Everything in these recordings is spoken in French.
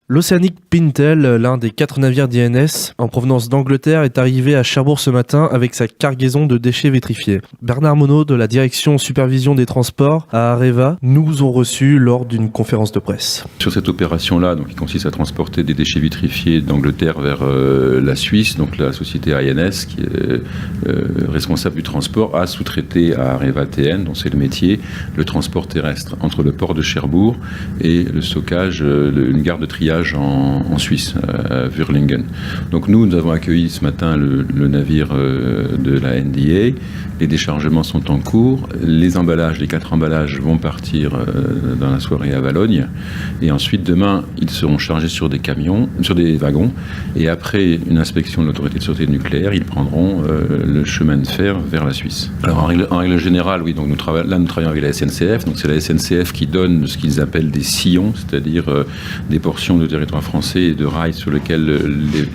L'Oceanic Pintel, l'un des 4 navires d'INS en provenance d'Angleterre, est arrivé à Cherbourg ce matin avec sa cargaison de déchets vitrifiés. Bernard Monod de la direction supervision des transports à Areva nous ont reçus lors d'une conférence de presse. Sur cette opération-là, donc, qui consiste à transporter des déchets vitrifiés d'Angleterre vers la Suisse, donc la société INS, qui est responsable du transport, a sous-traité à Areva TN, dont c'est le métier, le transport terrestre entre le port de Cherbourg et le stockage, une gare de triage en Suisse, à Wurlingen. Donc nous avons accueilli ce matin le navire de la NDA. Les déchargements sont en cours. Les emballages, les 4 emballages vont partir dans la soirée à Valogne. Et ensuite, demain, ils seront chargés sur des camions, sur des wagons. Et après une inspection de l'autorité de sûreté nucléaire, ils prendront le chemin de fer vers la Suisse. Alors en règle générale, oui, donc nous travaillons avec la SNCF. Donc c'est la SNCF qui donne ce qu'ils appellent des sillons, c'est-à-dire des portions de territoire français et de rails sur lesquels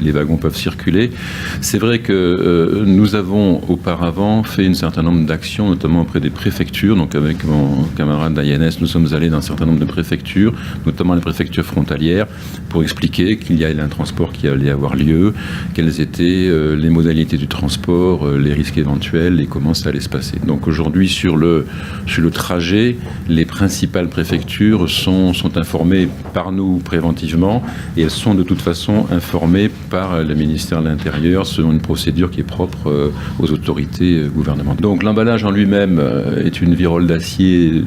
les wagons peuvent circuler. C'est vrai que nous avons auparavant fait un certain nombre d'actions, notamment auprès des préfectures. Donc avec mon camarade d'INS, nous sommes allés dans un certain nombre de préfectures, notamment les préfectures frontalières, pour expliquer qu'il y a un transport qui allait avoir lieu, quelles étaient les modalités du transport, les risques éventuels et comment ça allait se passer. Donc aujourd'hui, sur le trajet, les principales préfectures sont informées par nous préventivement et elles sont de toute façon informées par le ministère de l'Intérieur selon une procédure qui est propre aux autorités gouvernementales. Donc l'emballage en lui-même est une virole d'acier,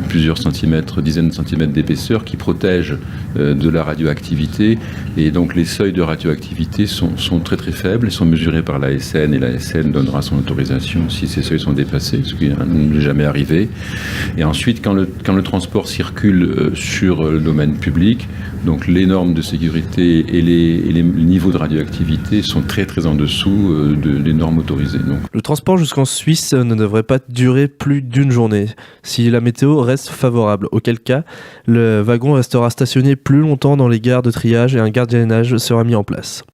plusieurs centimètres, dizaines de centimètres d'épaisseur, qui protège de la radioactivité. Et donc les seuils de radioactivité sont très très faibles, ils sont mesurés par l'ASN et l'ASN donnera son autorisation si ces seuils sont dépassés, ce qui n'est jamais arrivé. Et ensuite, quand le transport circule sur le domaine public, donc les normes de sécurité et les niveaux de radioactivité sont très très en dessous des normes autorisées. Donc. Le transport jusqu'en Suisse ne devrait pas durer plus d'une journée, si la météo reste favorable, auquel cas le wagon restera stationné plus longtemps dans les gares de triage et un gardiennage sera mis en place.